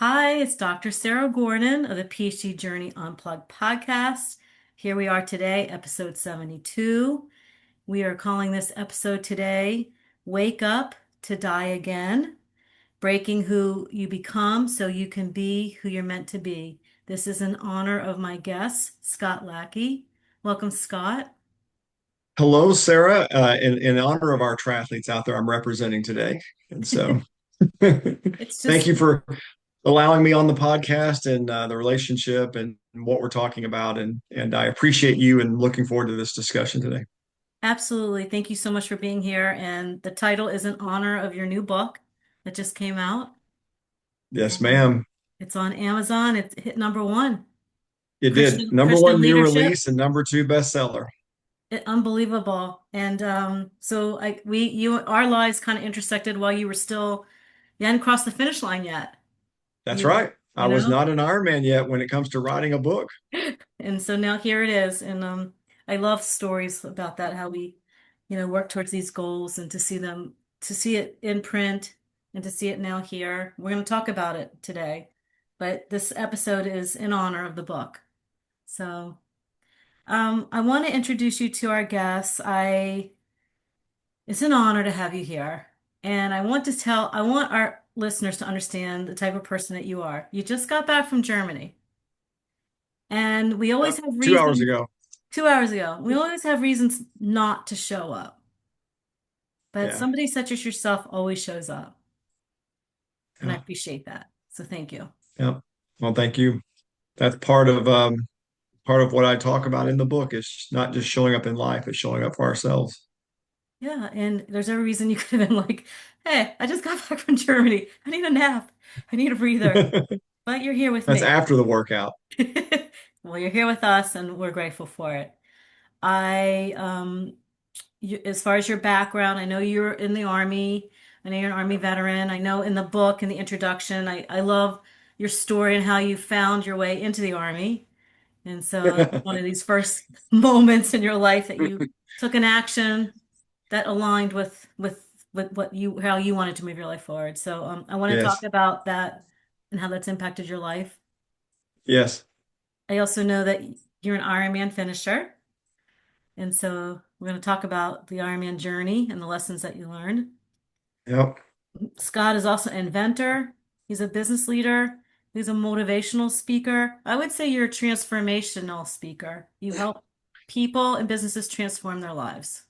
Hi, it's Dr. Sarah Gordon of the PhD Journey Unplugged podcast. Here we are today, episode 72. We are calling this episode today, Wake Up to Die Again, Breaking Who You Become So You Can Be Who You're Meant to Be. This is in honor of my guest, Scott Lackey. Welcome, Scott. Hello, Sarah. In honor of our triathletes out there, I'm representing today. And so It's thank just you for allowing me on the podcast and the relationship and what we're talking about. And I appreciate you and looking forward to this discussion today. absolutely. Thank you so much for being here. And the title is in honor of your new book that just came out. Yes, And ma'am. it's on Amazon. It hit number one. It did. Number Christian one new leadership. release and number two bestseller. Unbelievable. And so our lives kind of intersected while you hadn't crossed the finish line yet. That's You right. I you was know? not an Ironman yet when it comes to writing a book. And so now here it is. And I love stories about that, how we, work towards these goals and to see it in print and to see it now here. We're going to talk about it today. But this episode is in honor of the book. So I want to introduce you to our guests. It's an honor to have you here. And I want our listeners to understand the type of person that you are. You just got back from Germany, and we always Yep. have 2 hours reasons, ago. 2 hours ago, we always have reasons not to show up. But Yeah. somebody such as yourself always shows up, and I Yeah. appreciate that. So thank you. Yeah. Well, thank you. That's part of what I talk about in the book is not just showing up in life, it's showing up for ourselves. Yeah, and there's every reason you could have been like, hey, I just got back from Germany. I need a nap. I need a breather. But you're here with That's me. after the workout. Well, you're here with us, and we're grateful for it. I, as far as your background, I know you're in the Army. I know you're an Army veteran. I know in the book, in the introduction, I love your story and how you found your way into the Army. And so it was one of these first moments in your life that you took an action that aligned with how you wanted to move your life forward. So I want to talk Yes. about that and how that's impacted your life. Yes. I also know that you're an Ironman finisher. And so we're going to talk about the Ironman journey and the lessons that you learned. Yep. Scott is also an inventor. He's a business leader. He's a motivational speaker. I would say you're a transformational speaker. You help people and businesses transform their lives.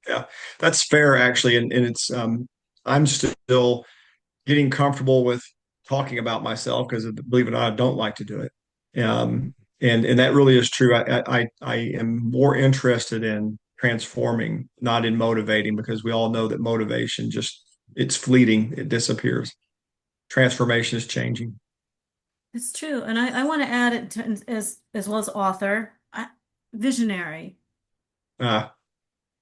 Yeah. That's fair actually. And it's I'm still getting comfortable with talking about myself because believe it or not, I don't like to do it. And that really is true. I am more interested in transforming, not in motivating, because we all know that motivation just it's fleeting, it disappears. Transformation is changing. It's true. And I want to add it as well as author, visionary. Uh,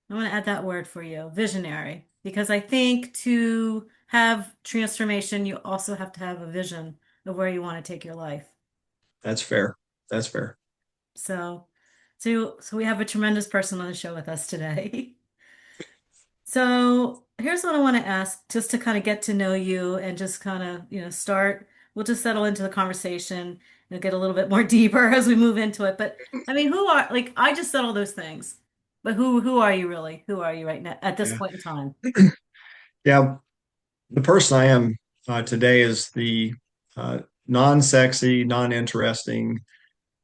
I want to add that word for you, visionary, because I think to have transformation, you also have to have a vision of where you want to take your life. that's fair. That's fair. So, so we have a tremendous person on the show with us today. So here's what I want to ask, just to kind of get to know you and just kind of, start. We'll just settle into the conversation and get a little bit more deeper as we move into it. But I mean, like I just said all those things, but who are you really? Who are you right now at this Yeah. point in time? Yeah. The person I am today is the non-sexy, non-interesting,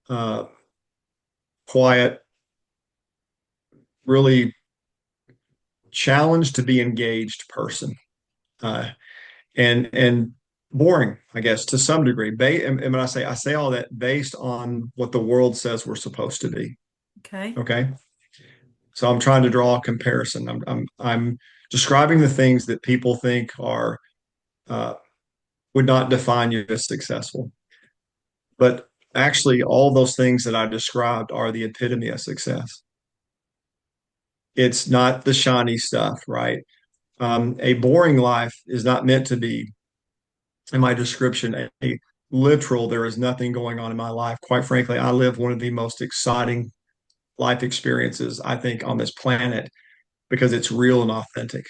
uh, quiet, really challenged to be engaged person, uh, and boring, I guess, to some degree. And when I say all that based on what the world says we're supposed to be. Okay. Okay, so I'm trying to draw a comparison. I'm describing the things that people think are uh, would not define you as successful. But actually, all those things that I described are the epitome of success. It's not the shiny stuff, right? A boring life is not meant to be, in my description, a literal, there is nothing going on in my life. Quite frankly, I live one of the most exciting life experiences, I think, on this planet because it's real and authentic.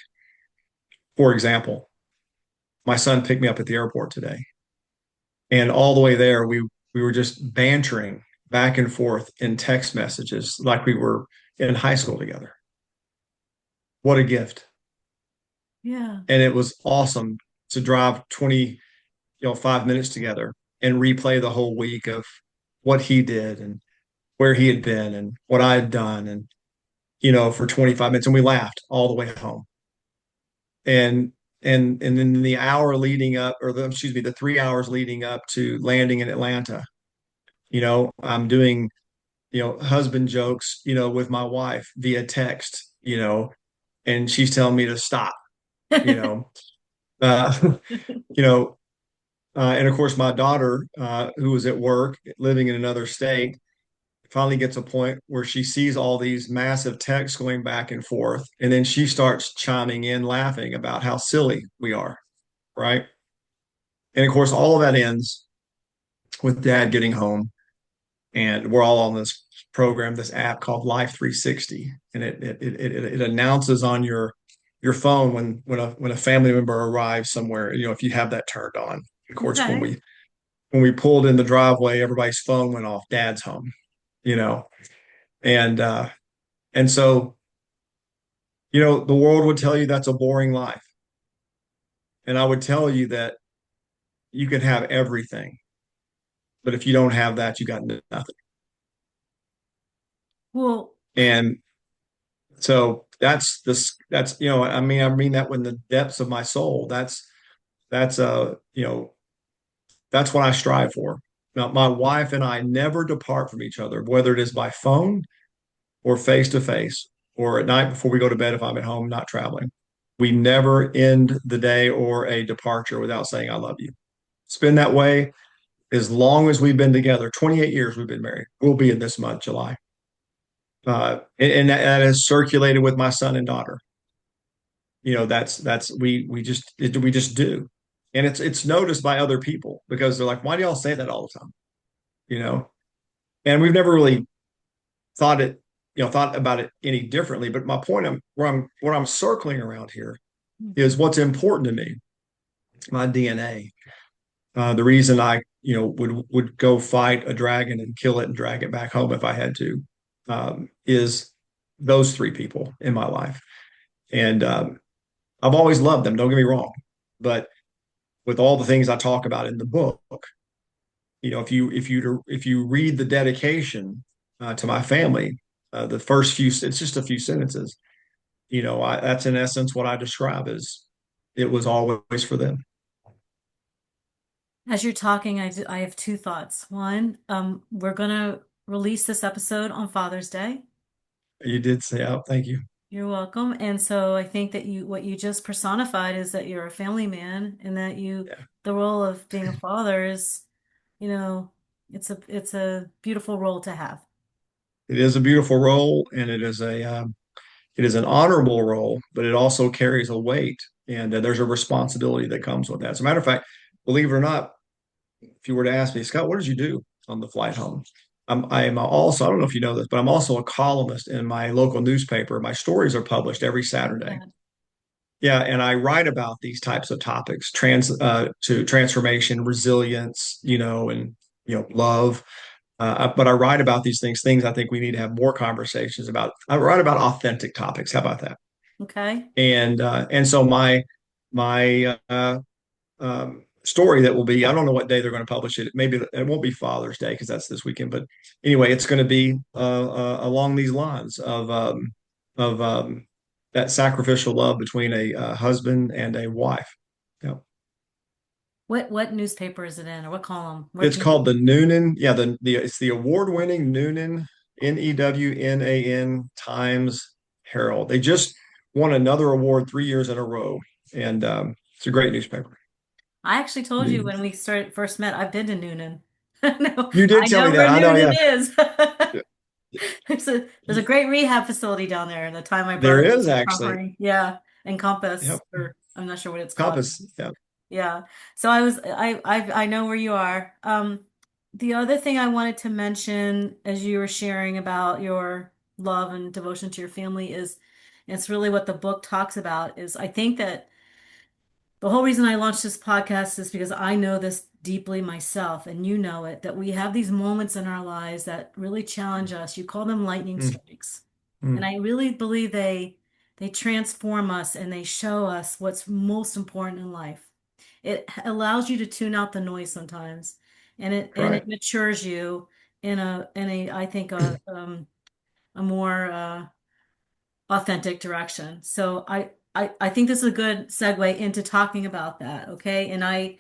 For example, my son picked me up at the airport today. And all the way there, we were just bantering back and forth in text messages like we were in high school together. What a gift. Yeah. And it was awesome to drive 5 minutes together and replay the whole week of what he did and where he had been and what I had done. And, for 25 minutes and we laughed all the way home. And, and then the hour leading up, or excuse me, the 3 hours leading up to landing in Atlanta, I'm doing, husband jokes, with my wife via text, and she's telling me to stop, you know, uh, you know, and of course, my daughter, who was at work, living in another state, finally gets a point where she sees all these massive texts going back and forth, and then she starts chiming in, laughing about how silly we are, right? And of course, all of that ends with Dad getting home, and we're all on this program, this app called Life 360, and it announces on your phone when a family member arrives somewhere, if you have that turned on. Of course, when Okay. we pulled in the driveway, everybody's phone went off. Dad's home, you know, and and so the world would tell you that's a boring life, and I would tell you that you can have everything, but if you don't have that, you got nothing. Well, And so that's this. That's I mean that in the depths of my soul. That's that's what I strive for. Now, my wife and I never depart from each other, whether it is by phone or face to face, or at night before we go to bed if I'm at home not traveling. We never end the day or a departure without saying, I love you. It's been that way as long as we've been together. 28 years we've been married. We'll be in this month, July. And that has circulated with my son and daughter. That's we just do. And it's noticed by other people because they're like, why do y'all say that all the time? You know, and we've never really thought about it any differently. But my point, what I'm circling around here is what's important to me, my DNA. The reason I, would go fight a dragon and kill it and drag it back home if I had to, is those three people in my life. And I've always loved them. Don't get me wrong, but with all the things I talk about in the book, if you read the dedication to my family, the first few, it's just a few sentences. That's in essence what I describe as it was always for them. as you're talking, I have two thoughts. One, we're gonna release this episode on Father's Day. You did say, oh, thank you. You're welcome. And so I think that what you just personified is that you're a family man and that Yeah, the role of being a father is, you know, it's a beautiful role to have. it is a beautiful role, and it is an honorable role, but it also carries a weight, and there's a responsibility that comes with that. As a matter of fact, believe it or not, if you were to ask me, Scott, what did you do on the flight home? I am also, I don't know if you know this, but I'm also a columnist in my local newspaper. My stories are published every Saturday. That. Yeah, and I write about these types of topics, to transformation, resilience, and love. But I write about these things I think we need to have more conversations about. I write about authentic topics. How about that? Okay. And so my story that will be, I don't know what day they're going to publish it. Maybe it won't be Father's Day because that's this weekend. But anyway, it's going to be along these lines of that sacrificial love between a husband and a wife. Yeah. What newspaper is it in or what column? Where It's can called the Noonan. Yeah, it's the award-winning Noonan, Newnan Times Herald. They just won another award 3 years in a row, and it's a great newspaper. I actually told you when we first met, I've been to Noonan. No, You did I tell me know that. where I know. Noonan Yeah, is. yeah. There's a great rehab facility down there. And the time my There brother was is actually. recovering, yeah, Encompass, Yep. or I'm not sure what it's called. Compass. Yeah. Yeah. So I know where you are. The other thing I wanted to mention as you were sharing about your love and devotion to your family is it's really what the book talks about is I think that The whole reason I launched this podcast is because I know this deeply myself, and you know it, that we have these moments in our lives that really challenge us. You call them lightning Mm, strikes. And mm. I really believe they transform us and they show us what's most important in life. It allows you to tune out the noise sometimes, and Right. it matures you in a I think a more authentic direction. So I think this is a good segue into talking about that, okay? And I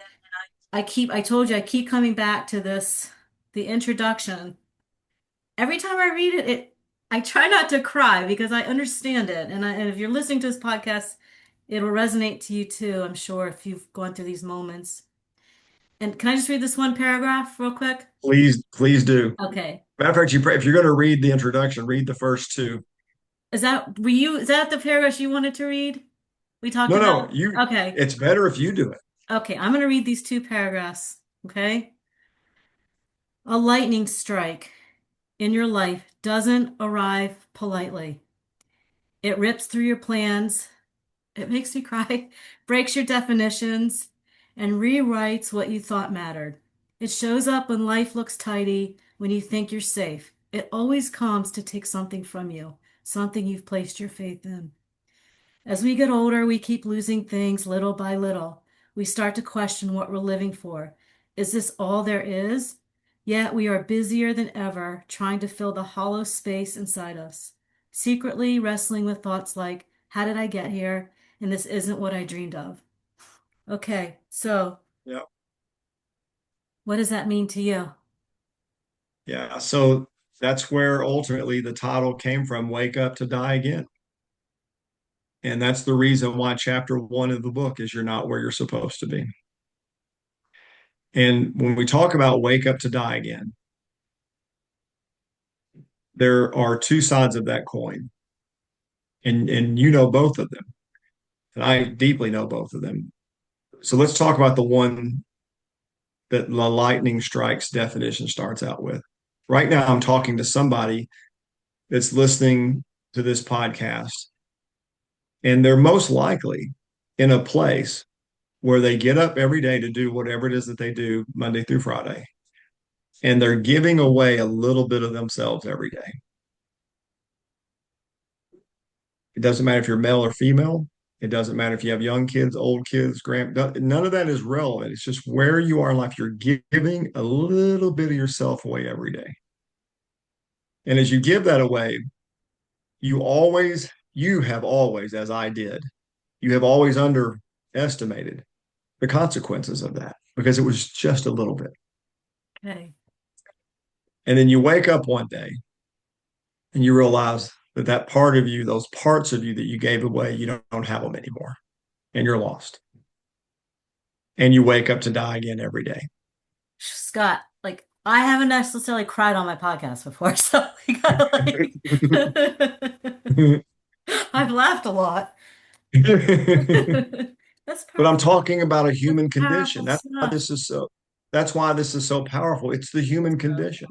told you I keep coming back to this, the introduction. Every time I read it, I try not to cry because I understand it. And if you're listening to this podcast, it'll resonate to you too, I'm sure, if you've gone through these moments. And can I just read this one paragraph real quick? Please do. Okay. Matter of fact, if you're going to read the introduction, read the first two. Is that the paragraph you wanted to read? We talked No, about? no, you. Okay. It's better if you do it. Okay, I'm going to read these two paragraphs, okay? A lightning strike in your life doesn't arrive politely. It rips through your plans, it makes me cry, breaks your definitions, and rewrites what you thought mattered. It shows up when life looks tidy, when you think you're safe. It always comes to take something from you, something you've placed your faith in. As we get older, we keep losing things little by little. We start to question what we're living for. Is this all there is? Yet we are busier than ever trying to fill the hollow space inside us, secretly wrestling with thoughts like, how did I get here? And this isn't what I dreamed of. Okay, so Yeah. what does that mean to you? Yeah. So that's where ultimately the title came from, Wake Up to Die Again. And that's the reason why chapter one of the book is You're Not Where You're Supposed to Be. And when we talk about wake up to die again, there are two sides of that coin. And you know both of them. And I deeply know both of them. So let's talk about the one that the lightning strikes definition starts out with. Right now, I'm talking to somebody that's listening to this podcast, and they're most likely in a place where they get up every day to do whatever it is that they do Monday through Friday, and they're giving away a little bit of themselves every day. It doesn't matter if you're male or female. It doesn't matter if you have young kids, old kids, none of that is relevant. It's just where you are in life. You're giving a little bit of yourself away every day. And as you give that away, you have always, as I did, you have always underestimated the consequences of that because it was just a little bit. Okay. And then you wake up one day and you realize that that part of you, those parts of you that you gave away, you don't have them anymore and you're lost. And you wake up to die again every day. Scott, like I haven't necessarily cried on my podcast before, so you gotta like I've laughed a lot. That's But I'm powerful. talking about a That's human condition. powerful stuff. That's why this is so powerful. It's the human condition.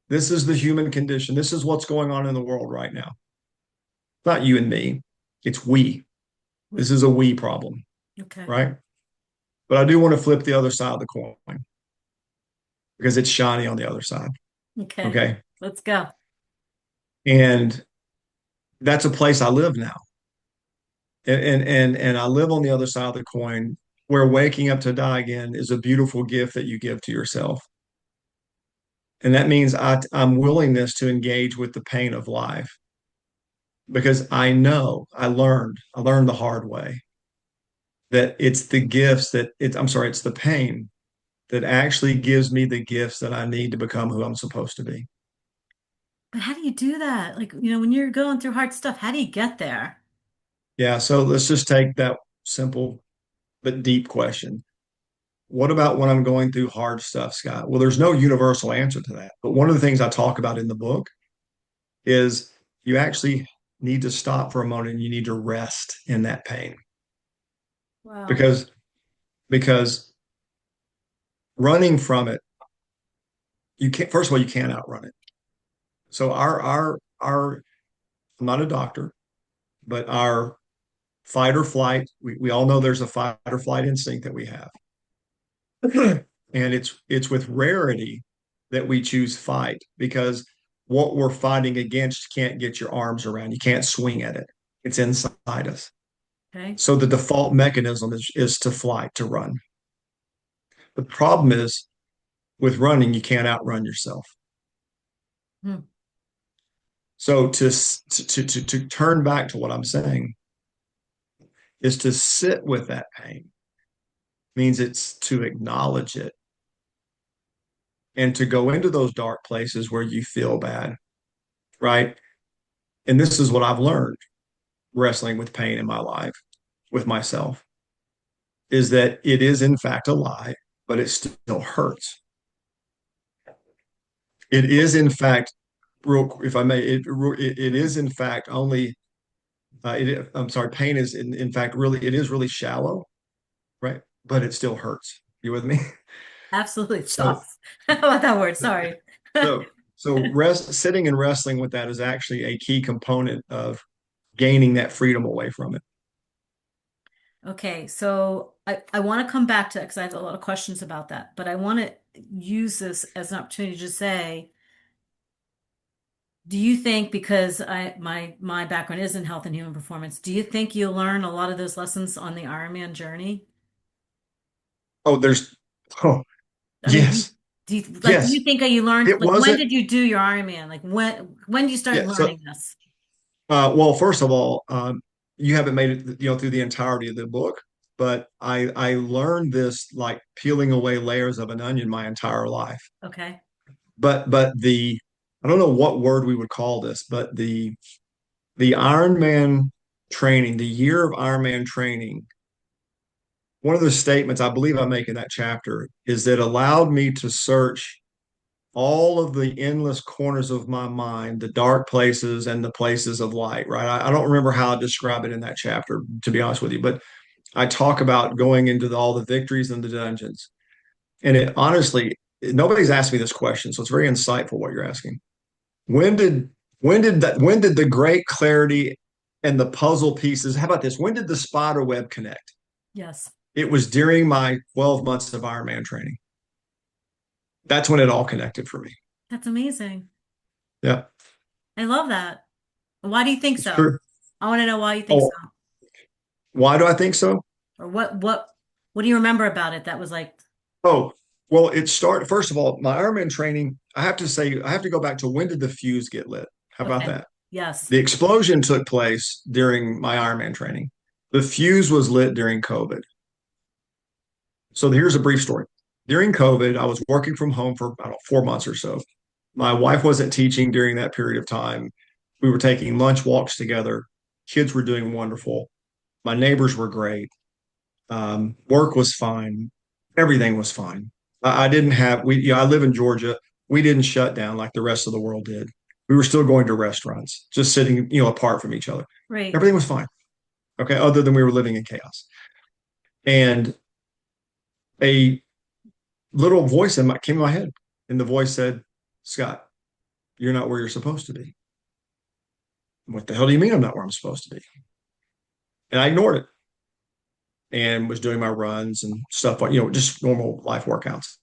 This is the human condition. This is what's going on in the world right now. It's not you and me. It's we. This is a we problem, Okay. right? But I do want to flip the other side of the coin because it's shiny on the other side. Okay. Okay. Let's go. And that's a place I live now. And I live on the other side of the coin where waking up to die again is a beautiful gift that you give to yourself. And that means I'm willingness to engage with the pain of life because I learned the hard way that it's the gifts that I'm sorry, it's the pain that actually gives me the gifts that I need to become who I'm supposed to be. But how do you do that? Like, when you're going through hard stuff, how do you get there? Yeah. So let's just take that simple but deep question. What about when I'm going through hard stuff, Scott? Well, there's no universal answer to that. But one of the things I talk about in the book is you actually need to stop for a moment and you need to rest in that pain Wow. because because running from it, you can't first of all, you can't outrun it. So our I'm not a doctor, but our fight or flight. We all know there's a fight or flight instinct that we have. And it's with rarity that we choose fight because what we're fighting against you can't get your arms around. You can't swing at it. It's inside us. Okay. So the default mechanism is to fly, to run. The problem is with running, you can't outrun yourself. Hmm. So to turn back to what I'm saying is to sit with that pain means it's to acknowledge it and to go into those dark places where you feel bad, right? And this is what I've learned wrestling with pain in my life with myself is that it is in fact a lie, but it still hurts. It is in fact, real, if I may, it is in fact only, I'm sorry, pain is in fact really, it is really shallow, right? But it still hurts. You with me? Absolutely So, sucks. How about that word? Sorry. so, sitting and wrestling with that is actually a key component of gaining that freedom away from it. Okay, so I want to come back to it because I have a lot of questions about that, but I want to use this as an opportunity to say, do you think because my background is in health and human performance, do you think you'll learn a lot of those lessons on the Ironman journey? Oh, there's, oh, I mean, yes, do you yes. think that you learned It like when wasn't, did you do your Ironman? Like when did you start yeah. So, learning this? well, first of all, you haven't made it, through the entirety of the book, but I learned this like peeling away layers of an onion my entire life. Okay. But I don't know what word we would call this, but the Ironman training, the year of Ironman training, one of the statements I believe I make in that chapter is that allowed me to search all of the endless corners of my mind, the dark places and the places of light, right? I don't remember how I describe it in that chapter, to be honest with you, but I talk about going into all the victories and the dungeons. And it honestly, nobody's asked me this question, so it's very insightful what you're asking. When did when did the great clarity and the puzzle pieces, how about this? When did the spider web connect? Yes. It was during my 12 months of Ironman training. That's when it all connected for me. That's amazing. Yeah, I love that. Why do you think it's so? true. I want to know why you think so. Oh, why do I think so? Or what do you remember about it that was like, Oh, well, it started, first of all, my Ironman training, I have to say, I have to go back to when did the fuse get lit? How about okay, that? yes. The explosion took place during my Ironman training. The fuse was lit during COVID. So here's a brief story. During COVID, I was working from home for I don't know, 4 months or so. My wife wasn't teaching during that period of time. We were taking lunch walks together. Kids were doing wonderful. My neighbors were great. Work was fine. Everything was fine. I didn't have we. I live in Georgia. We didn't shut down like the rest of the world did. We were still going to restaurants, just sitting, apart from each other. Right. Everything was fine. Okay, other than we were living in chaos. And a little voice came in my head, and the voice said, "Scott, you're not where you're supposed to be." What the hell do you mean I'm not where I'm supposed to be? And I ignored it and was doing my runs and stuff like, just normal life workouts.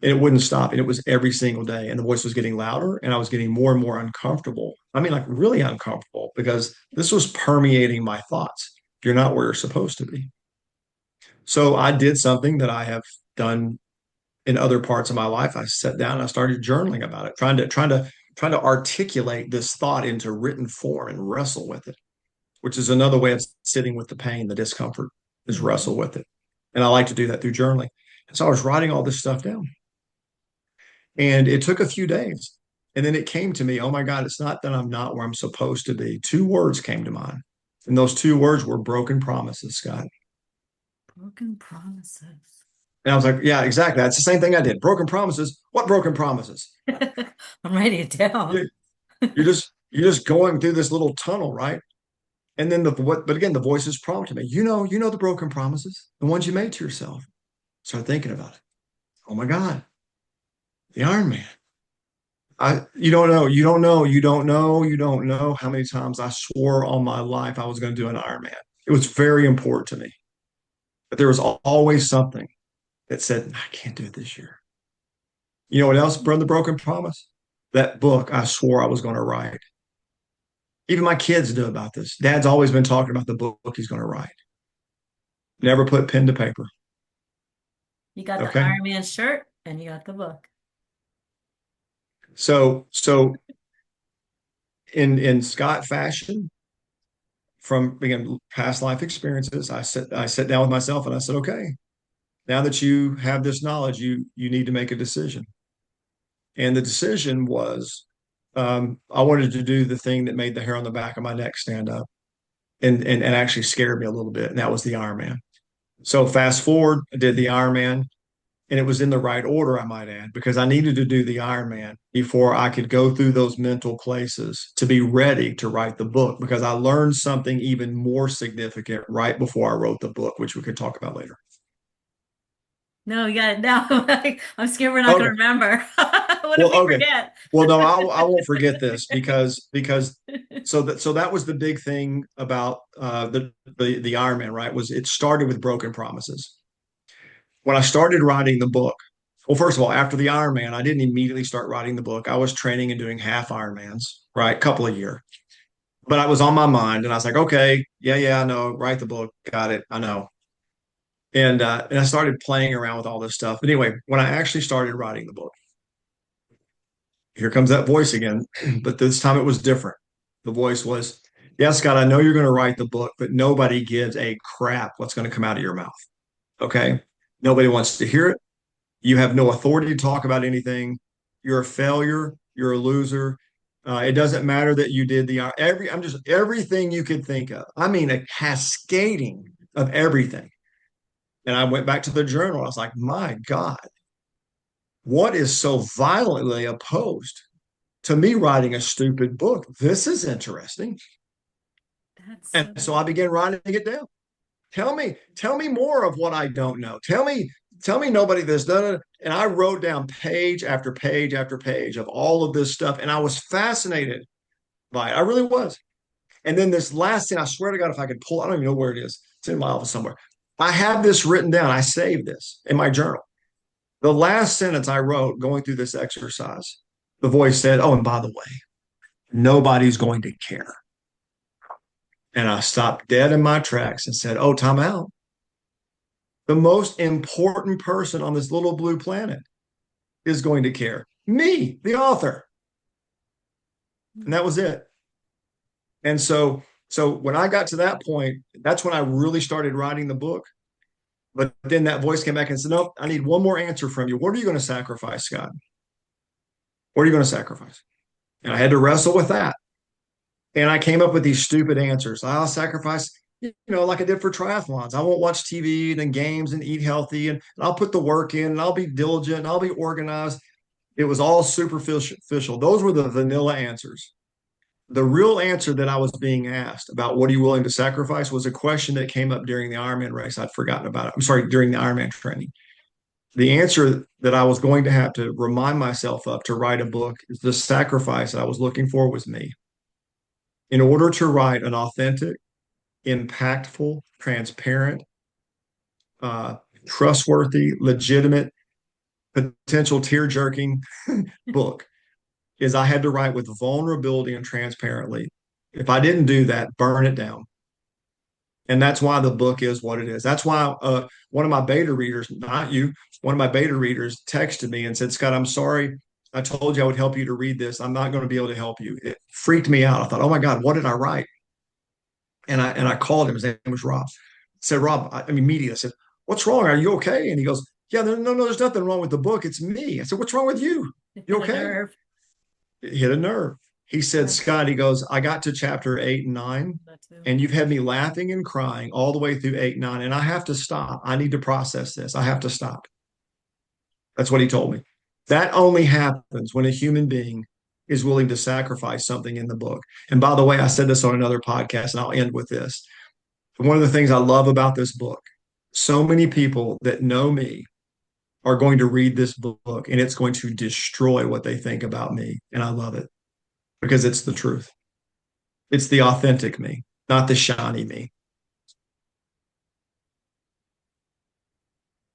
And it wouldn't stop. And it was every single day. And the voice was getting louder and I was getting more and more uncomfortable. I mean, like really uncomfortable because this was permeating my thoughts. You're not where you're supposed to be. So I did something that I have done in other parts of my life. I sat down and I started journaling about it, trying to articulate this thought into written form and wrestle with it, which is another way of sitting with the pain, the discomfort, is Mhm. wrestle with it. And I like to do that through journaling. And so I was writing all this stuff down. And it took a few days. And then it came to me, oh my God, it's not that I'm not where I'm supposed to be. Two words came to mind. And those two words were broken promises, Scott. Broken promises. And I was like, yeah, exactly. That's the same thing I did. Broken promises. What broken promises? I'm writing it down. You- you're just going through this little tunnel, right? And then but again, the voices prompted me. You know the broken promises, the ones you made to yourself. Start thinking about it. Oh my God, the Iron Man. You don't know how many times I swore all my life I was going to do an Iron Man. It was very important to me. But there was always something that said, I can't do it this year. You know what else, Brother Broken Promise? That book I swore I was going to write. Even my kids knew about this. Dad's always been talking about the book he's going to write. Never put pen to paper. You got the Okay. Ironman shirt and you got the book. So in Scott fashion, from again past life experiences, I sit down with myself and I said, okay, now that you have this knowledge, you need to make a decision. And the decision was I wanted to do the thing that made the hair on the back of my neck stand up and actually scared me a little bit, and that was the Ironman. So fast forward, I did the Ironman, and it was in the right order, I might add, because I needed to do the Ironman before I could go through those mental places to be ready to write the book, because I learned something even more significant right before I wrote the book, which we could talk about later. No, you got it now. I'm scared we're not going Okay. to remember. What if Well, we okay. forget? Well, no, I won't forget this because so that was the big thing about the Ironman, right? Was it started with broken promises. When I started writing the book, well, first of all, after the Ironman, I didn't immediately start writing the book. I was training and doing half Ironmans, right? A couple a year. But I was on my mind and I was like, okay, yeah, I know, write the book, got it, I know. And I started playing around with all this stuff. But anyway, when I actually started writing the book, here comes that voice again. But this time it was different. The voice was, yeah, Scott, I know you're going to write the book, but nobody gives a crap what's going to come out of your mouth. Okay. Nobody wants to hear it. You have no authority to talk about anything. You're a failure. You're a loser. It doesn't matter that you did the I'm just everything you could think of. I mean, a cascading of everything. And I went back to the journal. I was like, my God, what is so violently opposed to me writing a stupid book? This is interesting. That's And so, so I began writing it down. Tell me more of what I don't know. Tell me nobody that's done it. And I wrote down page after page after page of all of this stuff. And I was fascinated by it. I really was. And then this last thing, I swear to God, if I could pull, I don't even know where it is. It's in my office somewhere. I have this written down. I saved this in my journal. The last sentence I wrote going through this exercise, the voice said, oh, and by the way, nobody's going to care. And I stopped dead in my tracks and said, oh, time out. The most important person on this little blue planet is going to care. Me, the author. And that was it. And so when I got to that point, that's when I really started writing the book. But then that voice came back and said, nope, I need one more answer from you. What are you going to sacrifice, Scott? What are you going to sacrifice? And I had to wrestle with that. And I came up with these stupid answers. I'll sacrifice, like I did for triathlons. I won't watch TV and games and eat healthy, and I'll put the work in and I'll be diligent and I'll be organized. It was all superficial. Those were the vanilla answers. The real answer that I was being asked about what are you willing to sacrifice was a question that came up during the Ironman race. I'd forgotten about it. I'm sorry, during the Ironman training. The answer that I was going to have to remind myself of to write a book is the sacrifice that I was looking for was me. In order to write an authentic, impactful, transparent, uh, trustworthy, legitimate, potential tear jerking book, is I had to write with vulnerability and transparently. If I didn't do that, burn it down. And that's why the book is what it is. That's why one of my beta readers, not you, one of my beta readers texted me and said, Scott, I'm sorry. I told you I would help you to read this. I'm not going to be able to help you. It freaked me out. I thought, oh my God, what did I write? And I called him. His name was Rob. I said, Rob, I mean, media. I said, what's wrong? Are you okay? And he goes, yeah, no, there's nothing wrong with the book. It's me. I said, what's wrong with you? You hit a okay? nerve. It hit a nerve. He said, That's Scott, he goes, I got to chapter 8 and 9, that too. and you've had me laughing and crying all the way through 8 and 9, and I have to stop. I need to process this. I have to stop. That's what he told me. That only happens when a human being is willing to sacrifice something in the book. And by the way, I said this on another podcast, and I'll end with this. One of the things I love about this book, so many people that know me are going to read this book, and it's going to destroy what they think about me. And I love it because it's the truth. It's the authentic me, not the shiny me.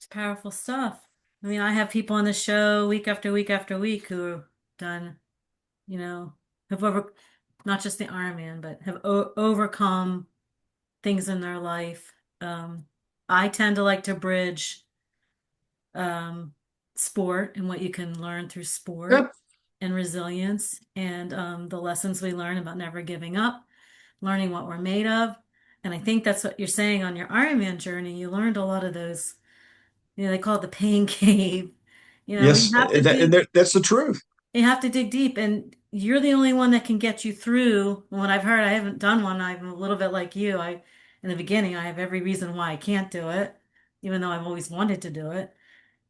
It's powerful stuff. I mean, I have people on the show week after week after week who have done, you know, have over not just the Ironman, but have overcome things in their life. I tend to like to bridge um, sport and what you can learn through sport Yep. and resilience and the lessons we learn about never giving up, learning what we're made of. And I think that's what you're saying on your Ironman journey. You learned a lot of those, they call it the pain cave. You Yes. have to And dig, that's the truth. you have to dig deep, and you're the only one that can get you through. What I've heard, I haven't done one. I'm a little bit like you. In the beginning, I have every reason why I can't do it, even though I've always wanted to do it.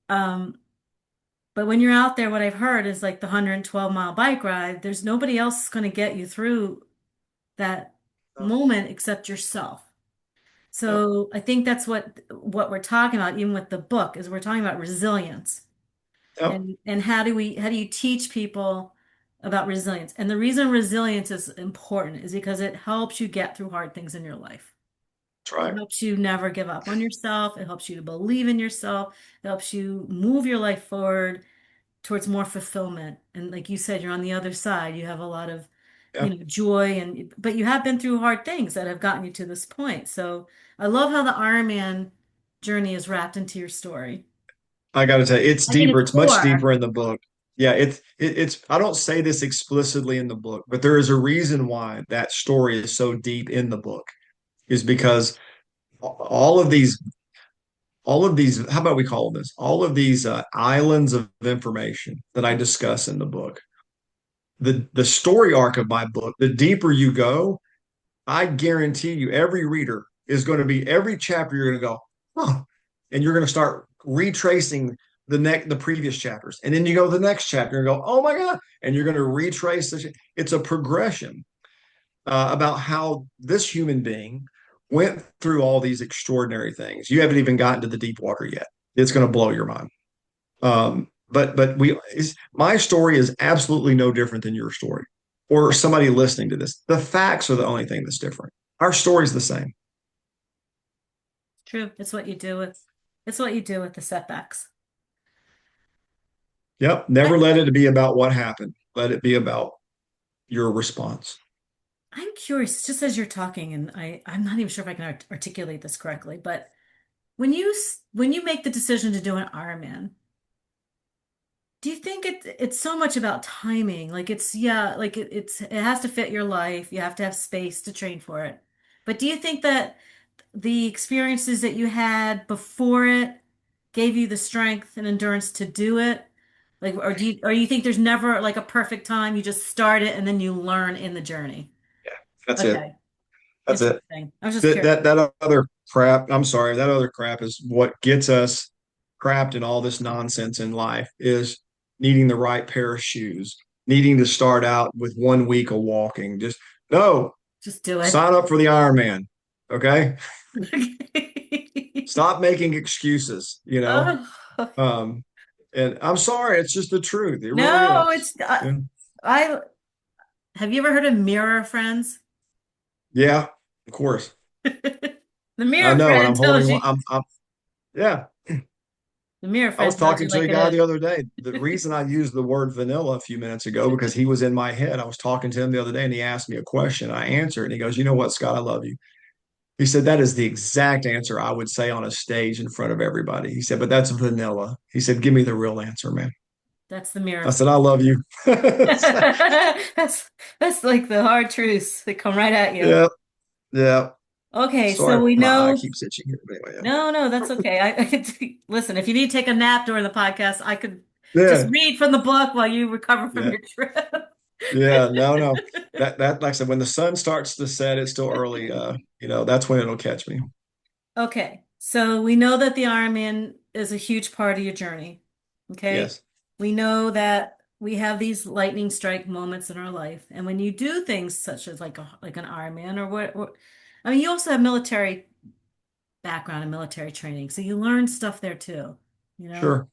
Um, But when you're out there, what I've heard is like the 112-mile bike ride, there's nobody else going to get you through that Yep. moment except yourself. Yep. So I think that's what we're talking about, even with the book, is we're talking about resilience. Yep. And how do you teach people about resilience? And the reason resilience is important is because it helps you get through hard things in your life. That's It right. helps you never give up on yourself. It helps you to believe in yourself. It helps you move your life forward towards more fulfillment. And like you said, you're on the other side. You have a lot of, Yeah. joy but you have been through hard things that have gotten you to this point. So I love how the Ironman journey is wrapped into your story. I got to tell you, it's I think deeper. it's It's much core. deeper in the book. Yeah, it's I don't say this explicitly in the book, but there is a reason why that story is so deep in the book is because all of these how about we call this all of these islands of information that I discuss in the book. The story arc of my book, the deeper you go, I guarantee you every reader is going to be every chapter you're going to go, huh, and you're going to start retracing the previous chapters, and then you go to the next chapter and go, oh my god, and you're going to retrace it's a progression about how this human being went through all these extraordinary things. You haven't even gotten to the deep water yet. It's going to blow your mind. My story is absolutely no different than your story or somebody listening to this. The facts are the only thing that's different. Our story's the same. True. It's what you do with the setbacks. Yep. I, Never let it be about what happened. Let it be about your response. I'm curious, just as you're talking, and I'm not even sure if I can articulate this correctly, but when you make the decision to do an Ironman, do you think it's so much about timing? Like it's yeah, like it has to fit your life. You have to have space to train for it. But do you think that the experiences that you had before it gave you the strength and endurance to do it? Like, or you think there's never like a perfect time? You just start it and then you learn in the journey. Yeah, that's it. Okay, That's it. interesting. I was just That curious. that that other crap, I'm sorry, that other crap is what gets us trapped in all this nonsense in life is needing the right pair of shoes, needing to start out with 1 week of walking. Just no, Just do it. sign up for the Ironman. Okay. Okay. Stop making excuses, you know? Oh, Um, and I'm sorry, it's just the truth. It really no, is. it's Yeah. I have you ever heard of mirror friends? Yeah, of course. The I mirror know. And friend I'm tells holding you one. Yeah. the mirror I was friend tells you talking to like a it guy is. the other day. The reason I used the word vanilla a few minutes ago because he was in my head. I was talking to him the other day and he asked me a question. I answered and he goes, "You know what, Scott? I love you." He said, "That is the exact answer I would say on a stage in front of everybody." He said, "But that's vanilla." He said, "Give me the real answer, man." That's the mirror I said, friend. "I love you." That's that's like the hard truths that come right at you. Yeah. Yeah. Okay, so Sorry, we my eye know. keeps itching here. But anyway, No, no, that's okay. I could listen. If you need to take a nap during the podcast, I could just yeah. read from the book while you recover from Yeah. your trip. Yeah. No, no. That like I said, when the sun starts to set, it's still early. That's when it'll catch me. Okay, so we know that the Ironman is a huge part of your journey. Okay, Yes. we know that we have these lightning strike moments in our life, and when you do things such as like an Ironman or what, I mean, you also have military background and military training, so you learn stuff there too, you know. Sure.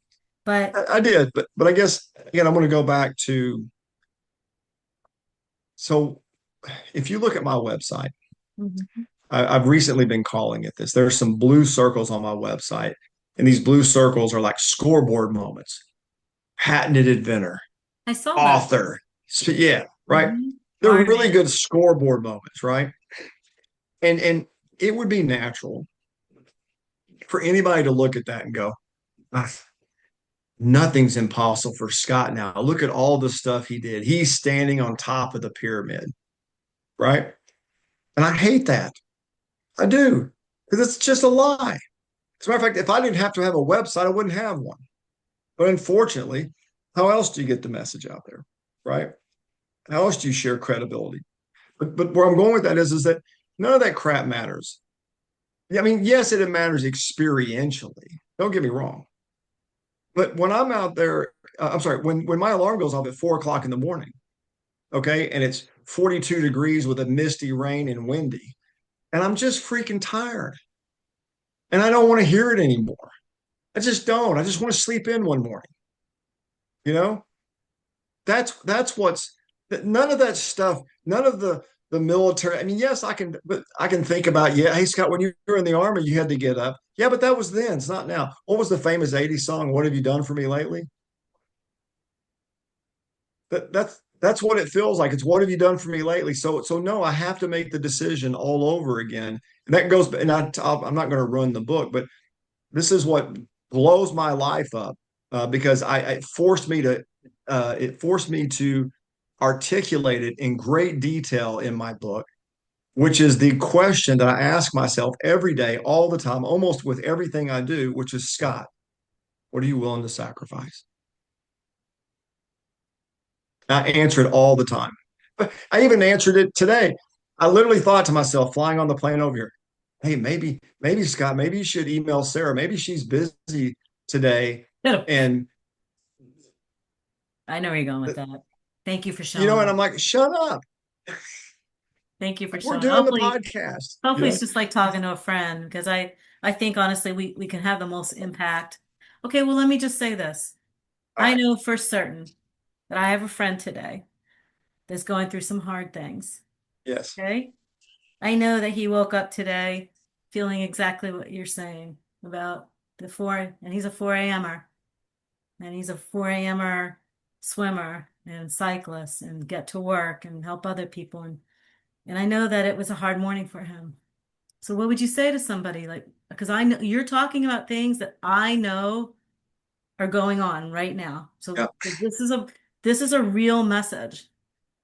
But I did, but I guess again, I'm going to go back to so if you look at my website, Mhm. I've recently been calling it this. There's some blue circles on my website. And these blue circles are like scoreboard moments. Patented inventor, I saw that. author. So, yeah, right. Hmm. They're really Ironman. good scoreboard moments, right? And it would be natural for anybody to look at that and go, "Ah, nothing's impossible for Scott now. Look at all the stuff he did. He's standing on top of the pyramid, right?" And I hate that. I do, because it's just a lie. As a matter of fact, if I didn't have to have a website, I wouldn't have one. But unfortunately, how else do you get the message out there, right? How else do you share credibility? But where I'm going with that is that none of that crap matters. Yeah, I mean, yes, it matters experientially. Don't get me wrong. But when I'm out there, I'm sorry, when my alarm goes off at 4 o'clock in the morning, okay, and it's 42 degrees with a misty rain and windy, and I'm just freaking tired, and I don't want to hear it anymore. I just don't. I just want to sleep in one morning. You know, that's what's none of that stuff, none of the military. I mean, yes, but I can think about, yeah, hey Scott, when you were in the army, you had to get up. Yeah, but that was then, it's not now. What was the famous 80s song? What have you done for me lately? That's what it feels like. It's what have you done for me lately? So no, I have to make the decision all over again. And that goes, and I'm not going to run the book, but this is what blows my life up because it forced me to articulate it in great detail in my book, which is the question that I ask myself every day, all the time, almost with everything I do, which is, Scott, what are you willing to sacrifice? I answer it all the time. But I even answered it today. I literally thought to myself, flying on the plane over here, hey, maybe Scott, maybe you should email Sarah. Maybe she's busy today. And I know where you're going with that. Thank you for you know, showing and up. I'm like, shut up. Thank you for Like, we're showing up. doing the Hopefully, podcast, you hopefully it's know? just like talking to a friend because I think honestly we can have the most impact. Okay, well let me just say this. All I right. know for certain that I have a friend today that's going through some hard things. Yes. Okay? I know that he woke up today feeling exactly what you're saying about the four, and he's a 4 a.m.er, and he's a 4 a.m.er swimmer and cyclist and get to work and help other people. And I know that it was a hard morning for him. So what would you say to somebody like, because I know you're talking about things that I know are going on right now. Yeah. So this is a real message.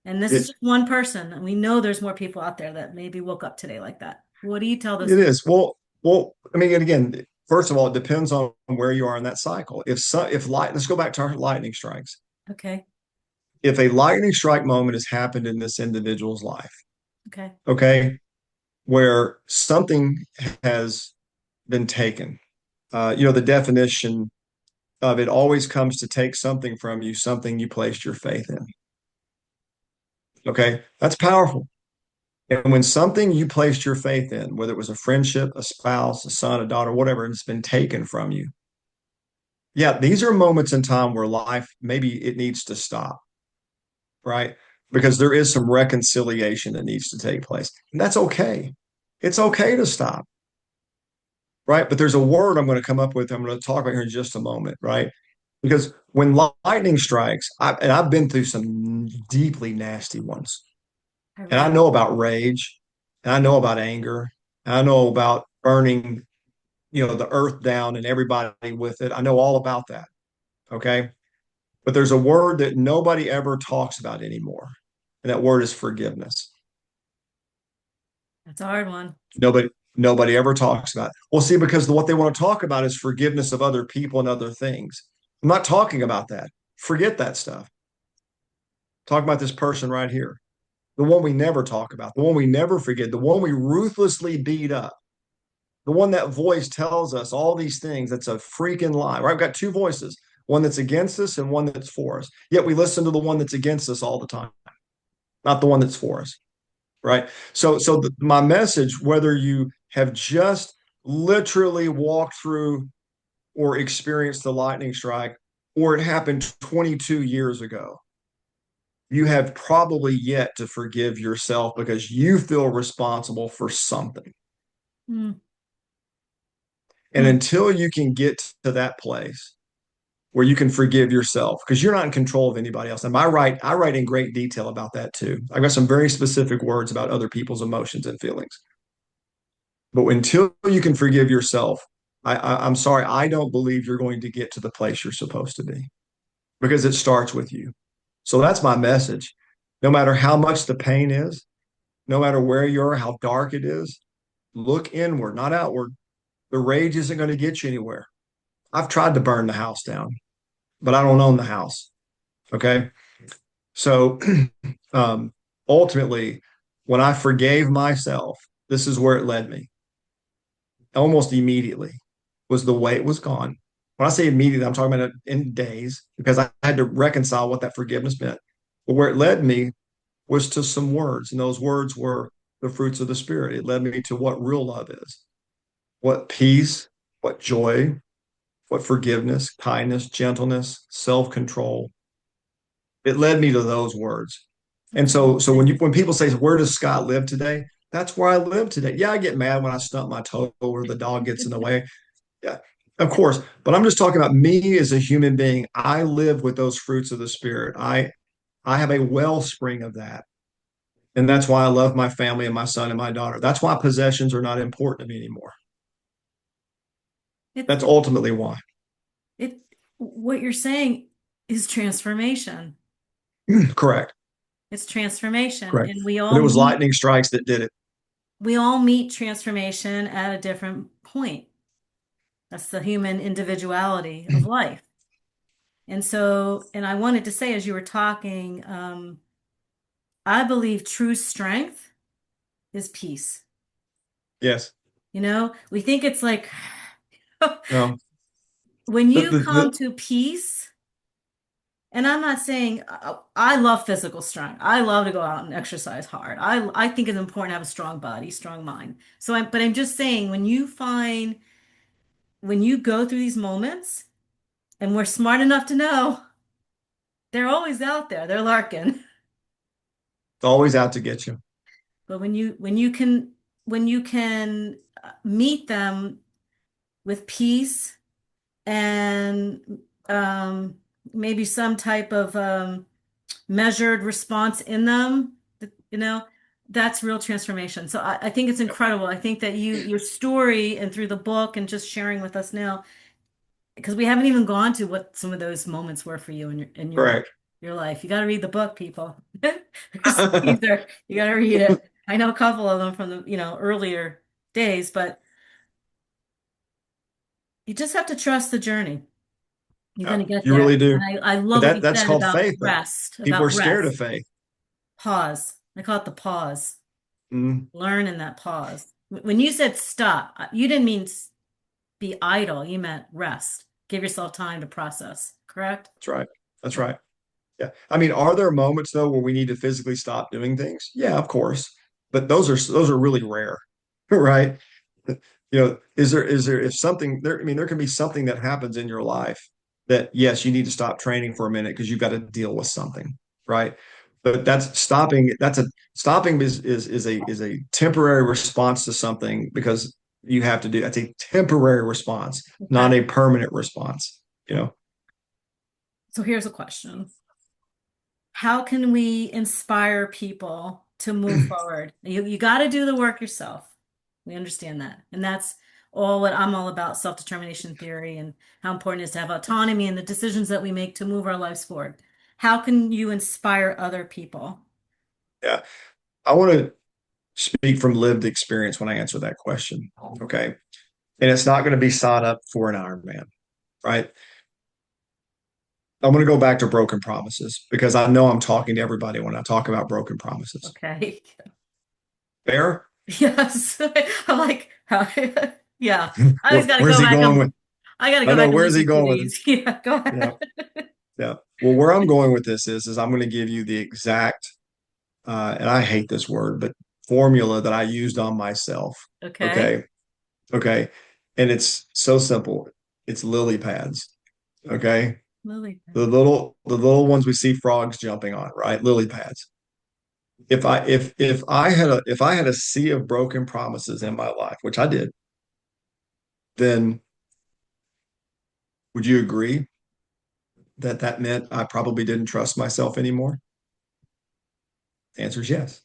And this is It just one person. And we know there's more people out there that maybe woke up today like that. What do you tell it this? is. I mean, and again, first of all, it depends on where you are in that cycle. If light, let's go back to our lightning strikes. Okay. If a lightning strike moment has happened in this individual's life, Okay. okay, where something has been taken, the definition of it always comes to take something from you, something you placed your faith in. Okay, that's powerful. And when something you placed your faith in, whether it was a friendship, a spouse, a son, a daughter, whatever, and it's been taken from you, yeah, these are moments in time where life maybe it needs to stop, right? Because there is some reconciliation that needs to take place. And that's okay. It's okay to stop, right? But there's a word I'm going to come up with, I'm going to talk about here in just a moment, right? Because when lightning strikes, and I've been through some deeply nasty ones, I and I read. know about rage, and I know about anger, and I know about burning, the earth down and everybody with it. I know all about that. Okay. But there's a word that nobody ever talks about anymore. And that word is forgiveness. That's a hard one. Nobody ever talks about it. Well, see, because what they want to talk about is forgiveness of other people and other things. I'm not talking about that. Forget that stuff. Talk about this person right here. The one we never talk about, the one we never forget, the one we ruthlessly beat up, the one that voice tells us all these things. That's a freaking lie, right? We've got two voices, one that's against us and one that's for us. Yet we listen to the one that's against us all the time, not the one that's for us, right? So my message, whether you have just literally walked through or experienced the lightning strike, or it happened 22 years ago, you have probably yet to forgive yourself because you feel responsible for something. Mm. And until you can get to that place where you can forgive yourself, because you're not in control of anybody else. And I write in great detail about that too. I've got some very specific words about other people's emotions and feelings. But until you can forgive yourself, I'm sorry, I don't believe you're going to get to the place you're supposed to be because it starts with you. So that's my message. No matter how much the pain is, no matter where you are, how dark it is, look inward, not outward. The rage isn't going to get you anywhere. I've tried to burn the house down, but I don't own the house. Okay. So um, ultimately, when I forgave myself, this is where it led me almost immediately was the way it was gone. When I say immediately, I'm talking about it in days because I had to reconcile what that forgiveness meant. But where it led me was to some words, and those words were the fruits of the Spirit. It led me to what real love is, what peace, what joy, what forgiveness, kindness, gentleness, self-control. It led me to those words. And so when people say, where does Scott live today? That's where I live today. Yeah, I get mad when I stump my toe or the dog gets in the way. Yeah, of course. But I'm just talking about me as a human being. I live with those fruits of the Spirit. I have a wellspring of that. And that's why I love my family and my son and my daughter. That's why possessions are not important to me anymore. It, That's it, ultimately why. it, what you're saying is transformation. Correct. It's transformation. Correct. And But it was lightning strikes that did it. we all meet transformation at a different point. That's the human individuality of life. And so, and I wanted to say as you were talking, I believe true strength is peace. Yes. We think it's like No. when The, you the, come the, to peace, and I'm not saying I love physical strength. I love to go out and exercise hard. I think it's important to have a strong body, strong mind. But I'm just saying when you go through these moments, and we're smart enough to know they're always out there. They're lurking. it's always out to get you. But when you can meet them with peace and maybe some type of measured response in them, you know, that's real transformation. So I think it's incredible. I think that your story and through the book and just sharing with us now, because we haven't even gone to what some of those moments were for you in Correct. your life. You got to read the book, people. Either you got to read it. I know a couple of them from the earlier days, but you just have to trust the journey. You're going Yeah, to get you there. really do. And I But love what you that's said called about faith, though. rest, People are about scared rest. of faith. Pause. I call it the pause. Mm, Learn in that pause. When you said stop, you didn't mean be idle. You meant rest. Give yourself time to process, correct? that's right. That's Yeah. right. Yeah. I mean, are there moments though where we need to physically stop doing things? Yeah, of course. But those are really rare, right? Is there if something there, I mean, there can be something that happens in your life that yes, you need to stop training for a minute because you've got to deal with something, right? But stopping is a temporary response to something because you have to do that's a temporary response, not Okay. a permanent response, you know. So here's a question. How can we inspire people to move forward? You got to do the work yourself. We understand that. And that's all what I'm all about, self-determination theory and how important it is to have autonomy in the decisions that we make to move our lives forward. How can you inspire other people? Yeah. I want to speak from lived experience when I answer that question. Okay. And it's not going to be sign up for an Ironman, right? I'm going to go back to broken promises because I know I'm talking to everybody when I talk about broken promises. Okay. Fair? Yes. I'm like, yeah. I always got to Where's go he back going with? I got to I go know back and where's he listen to going with it? these. Yeah, go Yeah, ahead. yeah. Well, where I'm going with this is I'm going to give you the exact, and I hate this word, but formula that I used on myself. Okay. Okay. Okay. And it's so simple. It's lily pads. Okay. Lily. The little ones we see frogs jumping on, right? Lily pads. If I had a sea of broken promises in my life, which I did, then would you agree that that meant I probably didn't trust myself anymore? The answer is yes.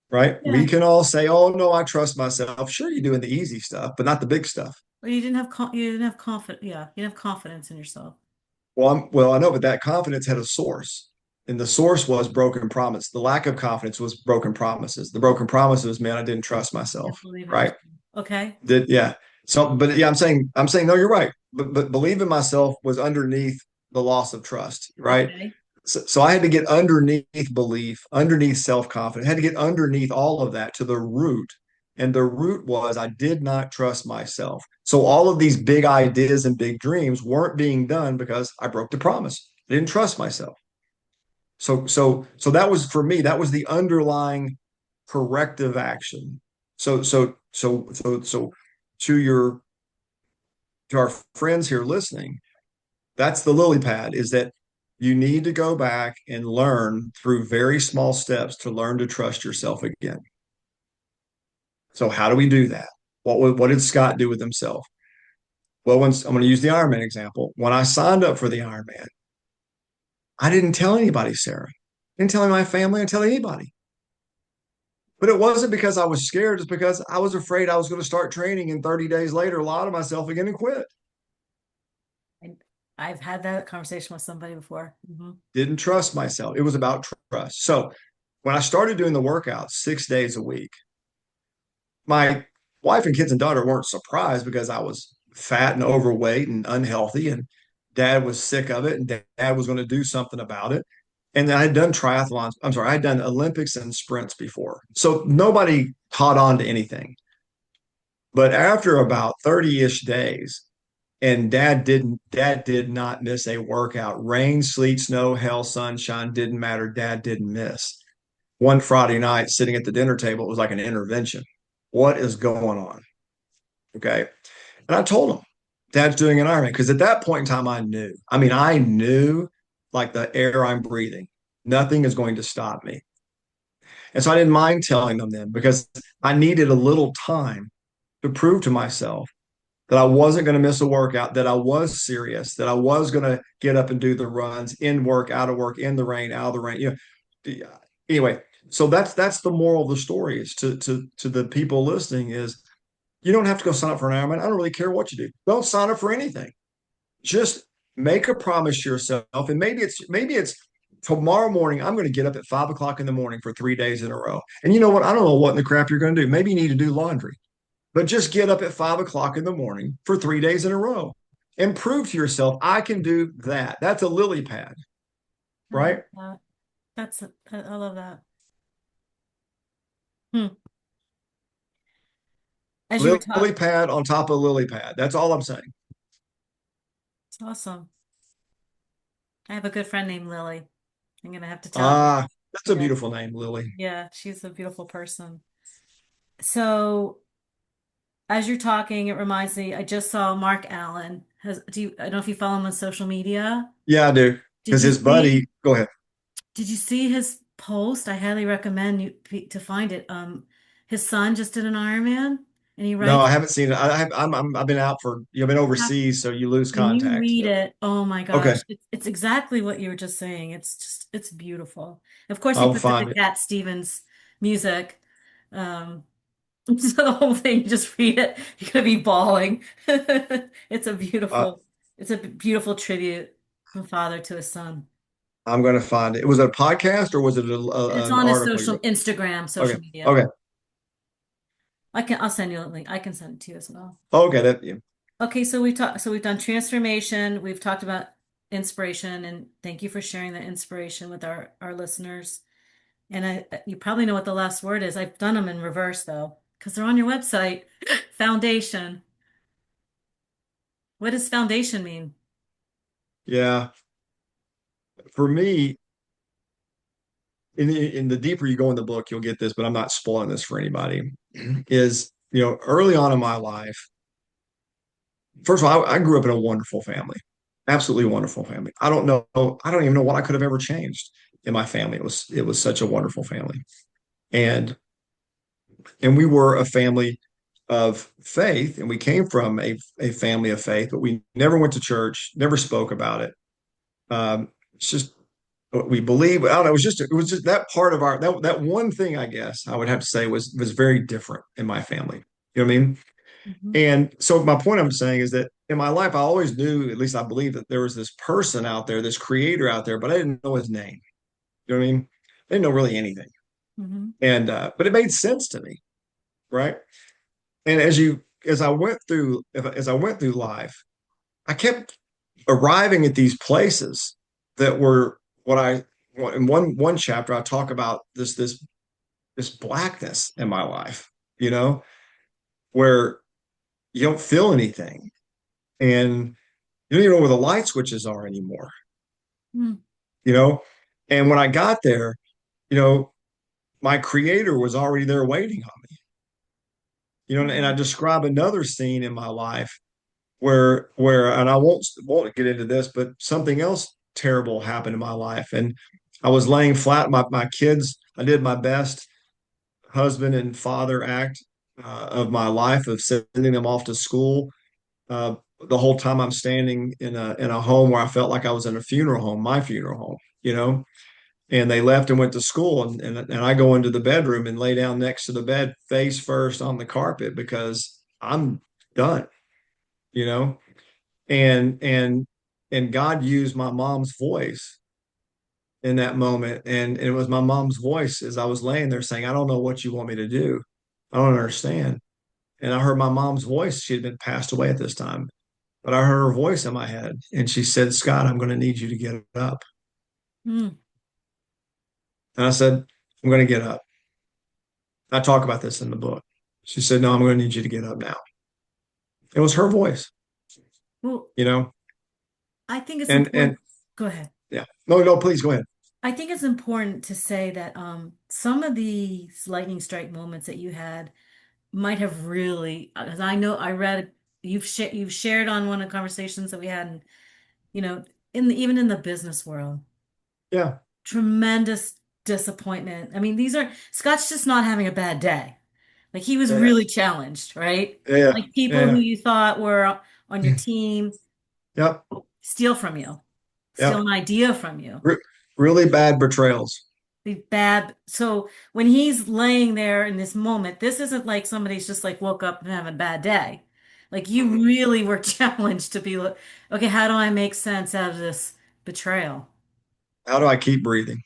Right? We Yeah. can all say, "Oh no, I trust myself." Sure, you're doing the easy stuff, but not the big stuff. Well, you didn't have confidence. Yeah, you didn't have confidence in yourself. Well, I know, but that confidence had a source, and the source was broken promise. The lack of confidence was broken promises. The broken promises meant I didn't trust You myself. didn't believe in Right? yourself. Okay. That yeah. So, but yeah, I'm saying no, you're right. But believe in myself was underneath the loss of trust. Right? Okay. So I had to get underneath belief, underneath self-confidence, I had to get underneath all of that to the root. And the root was I did not trust myself. So all of these big ideas and big dreams weren't being done because I broke the promise. I didn't trust myself. So that was for me, that was the underlying corrective action. So to your to our friends here listening, that's the lily pad is that you need to go back and learn through very small steps to learn to trust yourself again. So how do we do that? What did Scott do with himself? Well, I'm going to use the Ironman example. When I signed up for the Ironman, I didn't tell anybody, Sarah. I didn't tell my family, I didn't tell anybody. But it wasn't because I was scared, it's because I was afraid I was going to start training and 30 days later lie to myself again and quit. And I've had that conversation with somebody before. Didn't trust myself. It was about trust. So when I started doing the workouts 6 days a week, my wife and kids and daughter weren't surprised because I was fat and overweight and unhealthy, and dad was sick of it, and dad was going to do something about it. And I had done triathlons. I'm sorry, I had done Olympics and sprints before. So nobody caught on to anything. But after about 30-ish days, and dad did not miss a workout. Rain, sleet, snow, hell, sunshine, didn't matter. Dad didn't miss. One Friday night, sitting at the dinner table, it was like an intervention. What is going on? Okay. And I told him, Dad's doing an Ironman. Because at that point in time, I knew. I mean, I knew like the air I'm breathing, nothing is going to stop me. And so I didn't mind telling them then because I needed a little time to prove to myself that I wasn't going to miss a workout, that I was serious, that I was going to get up and do the runs in work, out of work, in the rain, out of the rain. Anyway, so that's the moral of the story is to the people listening is you don't have to go sign up for an Ironman. I don't really care what you do. Don't sign up for anything. Just make a promise to yourself, and maybe it's tomorrow morning. I'm going to get up at 5 o'clock in the morning for 3 days in a row. And you know what? I don't know what in the crap you're going to do. Maybe you need to do laundry, but just get up at 5 o'clock in the morning for 3 days in a row and prove to yourself I can do that. That's a lily pad, I love right? that. I love that. Hmm. As you were Lily talking, pad on top of lily pad. That's all I'm saying. it's awesome. I have a good friend named Lily. I'm gonna have to tell you. Ah, that's a Yeah, beautiful name, Lily. yeah, she's a beautiful person. So as you're talking, it reminds me, I just saw Mark Allen. I don't know if you follow him on social media. Yeah, I do. Did Because you his buddy, see go ahead. did you see his post? I highly recommend you to find it. His son just did an Ironman and he No, I writes haven't seen it. I've been out for you've been overseas, so you lose when you contact. read Yep. it, oh my Okay, gosh, it's exactly what you were just saying. It's beautiful. Of course, he I'll puts in the find it. Cat Stevens music. Um, so the whole thing, you just read it, you're gonna be bawling. It's a Uh, beautiful, it's a beautiful tribute from a father to his son. I'm going to find it. Was it a podcast or was it It's an on his article you social wrote? Instagram, Okay, social media. okay, I'll send you a link. I can send it to you as well. okay. That yeah. Okay, so we've done transformation, we've talked about inspiration, and thank you for sharing that inspiration with our listeners. And you probably know what the last word is. I've done them in reverse though, because they're on your website. Foundation. What does foundation mean? Yeah. For me, in the deeper you go in the book, you'll get this, but I'm not spoiling this for anybody. Is early on in my life, first of all, I grew up in a wonderful family, absolutely wonderful family. I don't even know what I could have ever changed in my family. It was such a wonderful family, and we were a family. of faith, and we came from a family of faith, but we never went to church, never spoke about it. It's just we believe. I don't know. It was just that part of our that one thing. I guess I would have to say was very different in my family. You know what I mean? Mhm. And so my point I'm saying is that in my life, I always knew, at least I believe, that there was this person out there, this creator out there, but I didn't know his name. You know what I mean? I didn't know really anything. Mhm. And but it made sense to me, right? And as I went through life, I kept arriving at these places that were what I in one chapter I talk about this blackness in my life, you know, where you don't feel anything and you don't even know where the light switches are anymore, Mm. you know? And when I got there, you know, my creator was already there waiting on me, you know, and I Mm. describe another scene in my life where and I won't get into this, but something else terrible happened in my life. And I was laying flat. My kids, I did my best husband and father act of my life of sending them off to school. The whole time I'm standing in a home where I felt like I was in a funeral home, my funeral home, you know. And they left and went to school, and I go into the bedroom and lay down next to the bed, face first on the carpet because I'm done, you know. And God used my mom's voice in that moment, and it was my mom's voice as I was laying there saying, "I don't know what you want me to do. I don't understand." And I heard my mom's voice. She had been passed away at this time, but I heard her voice in my head, and she said, "Scott, I'm going to need you to get up." Mm. And I said, "I'm going to get up." I talk about this in the book. She said, "No, I'm going to need you to get up now." It was her voice, Well, you know, I think it's and important. Go ahead. yeah, no, no, please go ahead. I think it's important to say that some of these lightning strike moments that you had might have really, because I know I read you've shared on one of the conversations that we had, and you know, even in the business world, Yeah, tremendous disappointment. I mean, these are Scott's just not having a bad day. Like he was yeah, really challenged, right? yeah, Like people who yeah, you thought were on your yeah. team Yep, steal from you, steal yep. an idea from you. Re really bad betrayals. The bad. So when he's laying there in this moment, this isn't like somebody's just like woke up and having a bad day. Like you Mhm. really were challenged to be like, okay, how do I make sense out of this betrayal? How do I keep breathing?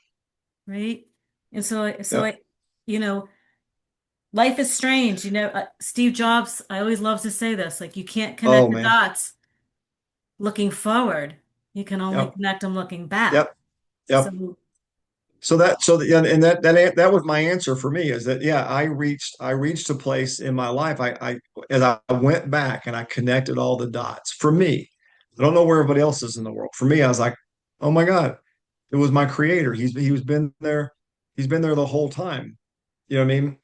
Right? And so Yep. I, you know, life is strange. Steve Jobs, I always love to say this, like you can't connect Oh the man. dots looking forward. You can only Yep. connect them looking back. Yep. Yep. So, And that was my answer for me is that yeah, I reached a place in my life. I as I went back and I connected all the dots. For me, I don't know where everybody else is in the world. For me, I was like, oh my God, it was my creator. He was been there, he's been there the whole time. You know what I mean?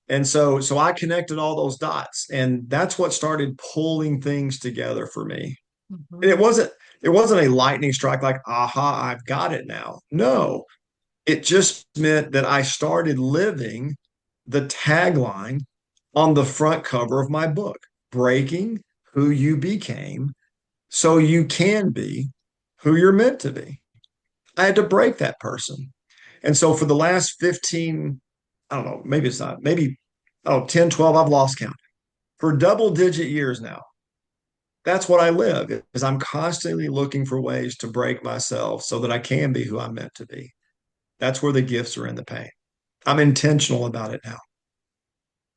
And so I connected all those dots, and that's what started pulling things together for me. And mhm. it wasn't a lightning strike like, aha, I've got it now. No, it just meant that I started living the tagline on the front cover of my book, breaking who you became so you can be who you're meant to be. I had to break that person. And so for the last 15, I don't know, maybe it's not, maybe, oh, 10, 12, I've lost count. For double digit years now, that's what I live is I'm constantly looking for ways to break myself so that I can be who I'm meant to be. That's where the gifts are in the pain. I'm intentional about it now.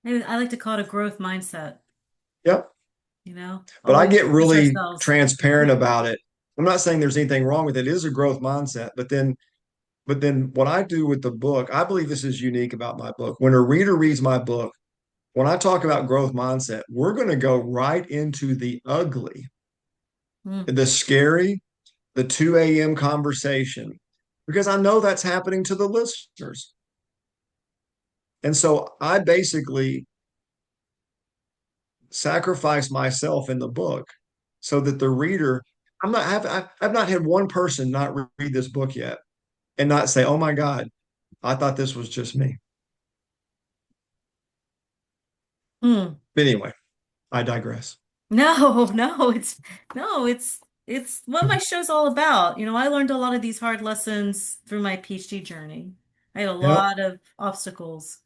I like to call it a growth mindset, Yep. But I always get push really ourselves. transparent about it. I'm not saying there's anything wrong with it. It is a growth mindset. But then what I do with the book, I believe this is unique about my book. When a reader reads my book, when I talk about growth mindset, we're going to go right into the ugly, Mm. the scary, the 2 a.m. conversation, because I know that's happening to the listeners. And so I basically sacrifice myself in the book so that the reader, I've not had one person not read this book yet and not say, oh my God, I thought this was just me. Mm. But anyway, I digress. No, it's what my show's all about. I learned a lot of these hard lessons through my PhD journey. I had a Yep. lot of obstacles.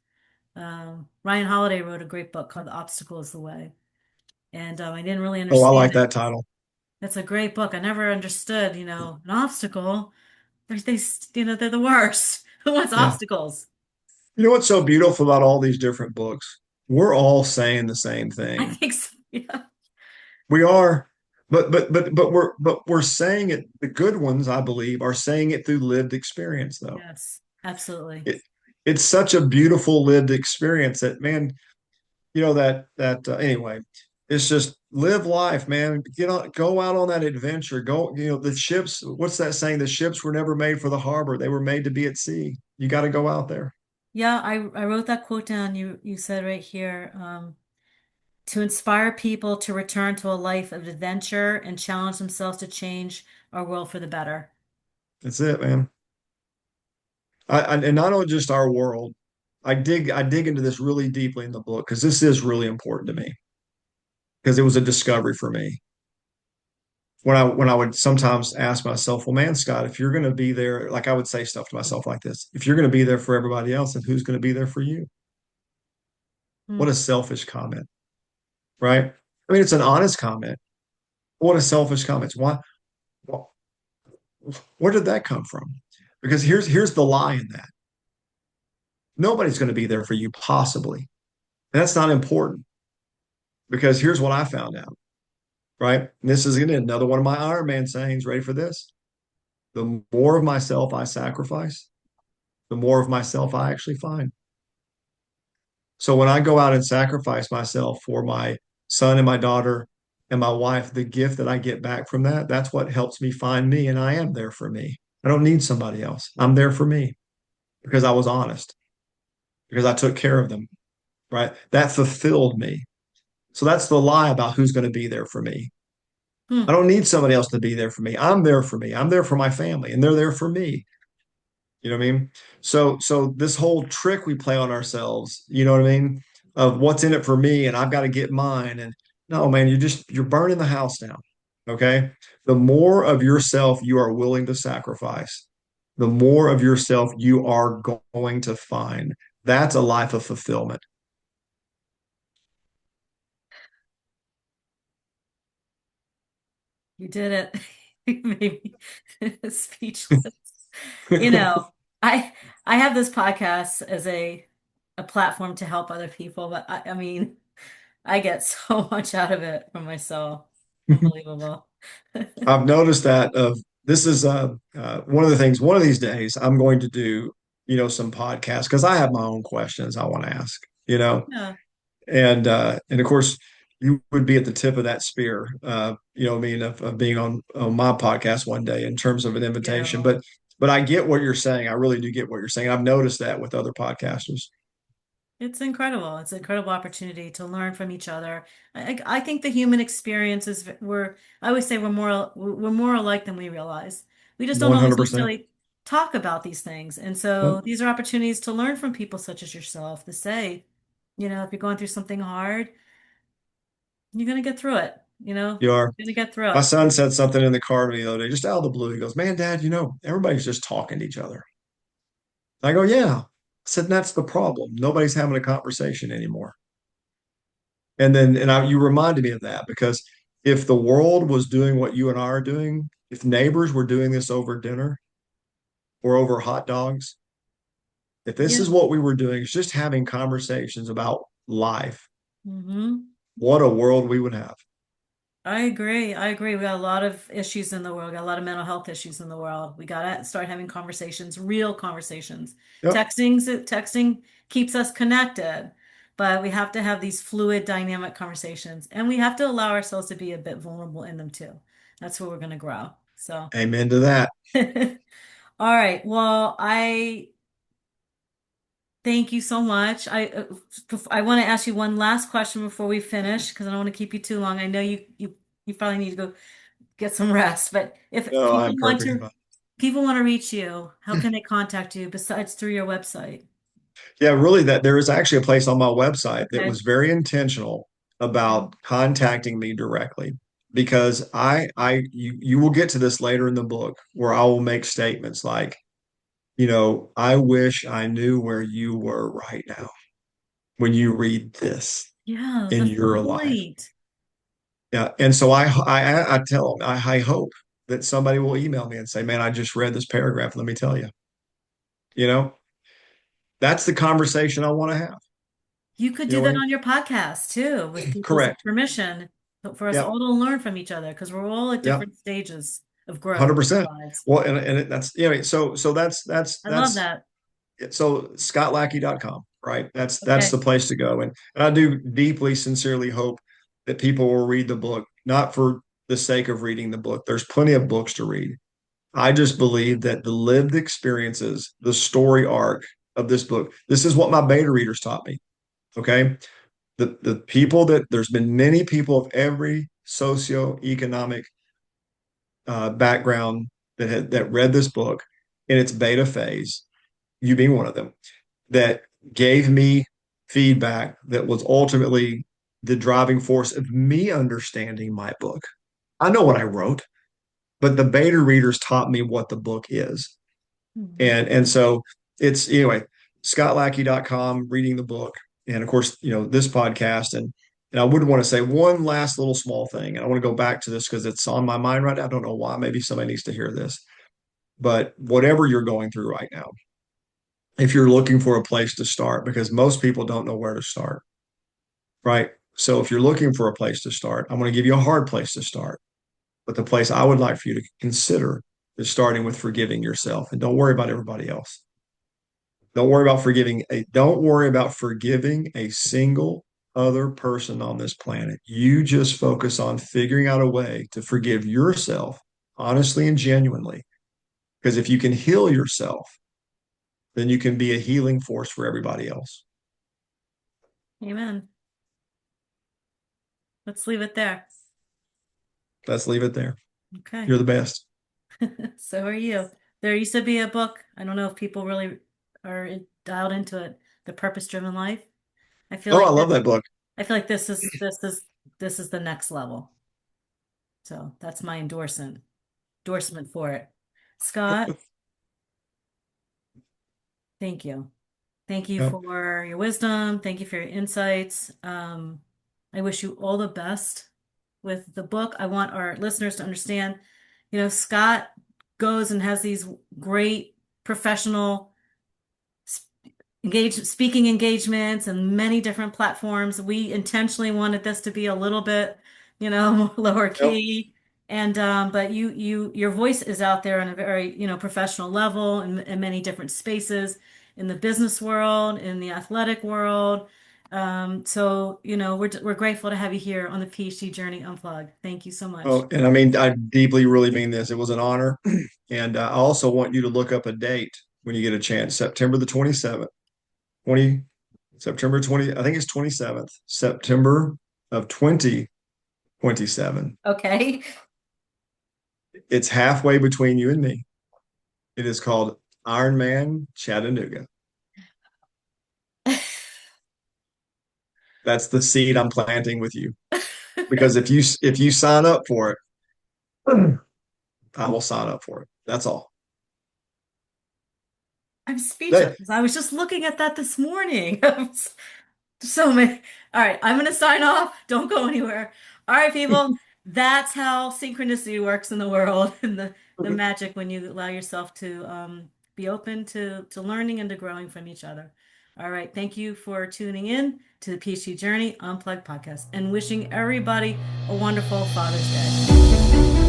Ryan Holiday wrote a great book called The Obstacle is the Way. And I didn't really Oh, I understand like it. that title. It's a great book. I never understood, an obstacle. They're the worst. Who wants Yeah. obstacles? You know what's so beautiful about all these different books? We're all saying the same I thing. think so. Yeah. We are, but we're saying it. The good ones, I believe, are saying it through lived experience, though. Yes, absolutely. It it's such a beautiful lived experience that, man, anyway, it's just live life, man. Get on, go out on that adventure. Go, the ships, what's that saying? The ships were never made for the harbor. They were made to be at sea. You got to go out there. Yeah, I wrote that quote down you said right here. To inspire people to return to a life of adventure and challenge themselves to change our world for the better. That's it, man. And not only just our world. I dig into this really deeply in the book because this is really important to me because it was a discovery for me. When I would sometimes ask myself, well, man, Scott, if you're going to be there, like I would say stuff to myself like this, if you're going to be there for everybody else, then who's going to be there for you? What Hmm. a selfish comment, right? I mean, it's an honest comment. What a selfish comment. Wh- where did that come from? Because here's the lie in that. Nobody's going to be there for you, possibly. And that's not important because here's what I found out, right? And this is again another one of my Ironman sayings. Ready for this? The more of myself I sacrifice, the more of myself I actually find. So when I go out and sacrifice myself for my son and my daughter and my wife, the gift that I get back from that, that's what helps me find me. And I am there for me. I don't need somebody else. I'm there for me because I was honest, because I took care of them, right? That fulfilled me. So that's the lie about who's going to be there for me. I Hmm. don't need somebody else to be there for me. I'm there for me. I'm there for my family, and they're there for me. You know what I mean? So this whole trick we play on ourselves, you know what I mean? Of what's in it for me and I've got to get mine. And no, man, you're burning the house down. Okay. The more of yourself you are willing to sacrifice, the more of yourself you are going to find. That's a life of fulfillment. You did it. You made me speechless. You know, I I have this podcast as a platform to help other people, but I mean, I get so much out of it for myself. Unbelievable. I've noticed that of this is one of the things, one of these days I'm going to do, some podcasts because I have my own questions I want to ask, Yeah. and of course you would be at the tip of that spear, I mean, of being on my podcast one day in terms of an invitation. You. But I get what you're saying. I really do get what you're saying. I've noticed that with other podcasters. It's incredible. It's an incredible opportunity to learn from each other. I think the human experience is I always say we're more alike than we realize. We just don't always 100%. necessarily talk about these things. And Yep. so these are opportunities to learn from people such as yourself to say, if you're going through something hard, you're going to get through it. You are. You're going to get through My it. son said something in the car to me the other day, just out of the blue. He goes, "Man, Dad, everybody's just talking to each other." I go, "Yeah." I said, "That's the problem. Nobody's having a conversation anymore." You reminded me of that because if the world was doing what you and I are doing, if neighbors were doing this over dinner or over hot dogs, if this Yeah. is what we were doing, it's just having conversations about life, Hmm. what a world we would have. I agree. I agree. We got a lot of issues in the world. We got a lot of mental health issues in the world. We got to start having conversations, real conversations. Yep. Texting keeps us connected, but we have to have these fluid, dynamic conversations, and we have to allow ourselves to be a bit vulnerable in them too. That's where we're going to grow. So, Amen to that. all right. Well, I thank you so much. I want to ask you one last question before we finish because I don't want to keep you too long. I know you probably need to go get some rest. But if No, I'm perfect. people want to reach you, how can they contact you besides through your website? Yeah, really, that there is actually a place on my website that Okay. was very intentional. about contacting me directly because you will get to this later in the book where I will make statements like, I wish I knew where you were right now when you read this Yeah, in that's the your life. point. Yeah. And so I tell them, I hope that somebody will email me and say, man, I just read this paragraph. Let me tell you, you know, that's the conversation I want to have. You could You do know what that I on mean? your podcast too, with people's Correct. permission for us Yep. all to learn from each other because we're all at Yep. different stages of growth in our 100%. lives. Well, and that's, so I love that. so scottlackey.com, right? That's Okay. the place to go. And I do deeply, sincerely hope that people will read the book, not for the sake of reading the book. There's plenty of books to read. I just believe that the lived experiences, the story arc of this book, this is what my beta readers taught me. Okay. The people that there's been many people of every socioeconomic background that read this book in its beta phase, you being one of them, that gave me feedback that was ultimately the driving force of me understanding my book. I know what I wrote, but the beta readers taught me what the book is. Mhm. And so it's anyway, scottlackey.com, reading the book, and of course, this podcast. And I would want to say one last little small thing. And I want to go back to this because it's on my mind right now. I don't know why. Maybe somebody needs to hear this. But whatever you're going through right now, if you're looking for a place to start, because most people don't know where to start, right? So if you're looking for a place to start, I'm going to give you a hard place to start. But the place I would like for you to consider is starting with forgiving yourself. And don't worry about everybody else. Don't worry about forgiving a single other person on this planet. You just focus on figuring out a way to forgive yourself honestly and genuinely. Because if you can heal yourself, then you can be a healing force for everybody else. Amen. Let's leave it there. Let's leave it there. Okay. You're the best. So are you. There used to be a book. I don't know if people really are dialed into it. The Purpose Driven Life. I feel Oh, I like love this, that book. I feel like this is the next level. So that's my endorsement for it. Scott, thank you. Thank you Yep. for your wisdom. Thank you for your insights. I wish you all the best with the book. I want our listeners to understand, Scott goes and has these great professional speaking engagements and many different platforms. We intentionally wanted this to be a little bit, lower Yep. key. And but your voice is out there on a very, professional level in many different spaces in the business world, in the athletic world. So, we're grateful to have you here on the PhD Journey Unplugged. Thank you so much. Oh, and I mean, I deeply really mean this. It was an honor. And I also want you to look up a date when you get a chance, September the 27th, 20, September 20, I think it's 27th, September of 2027. Okay. It's halfway between you and me. It is called Ironman Chattanooga. That's the seed I'm planting with you. Because if you sign up for it, I will sign up for it. That's all. I'm speechless. That, I was just looking at that this morning. So many. All right, I'm going to sign off. Don't go anywhere. All right, people. That's how synchronicity works in the world and the magic when you allow yourself to be open to learning and to growing from each other. All right. Thank you for tuning in to the PhD Journey Unplugged podcast and wishing everybody a wonderful Father's Day.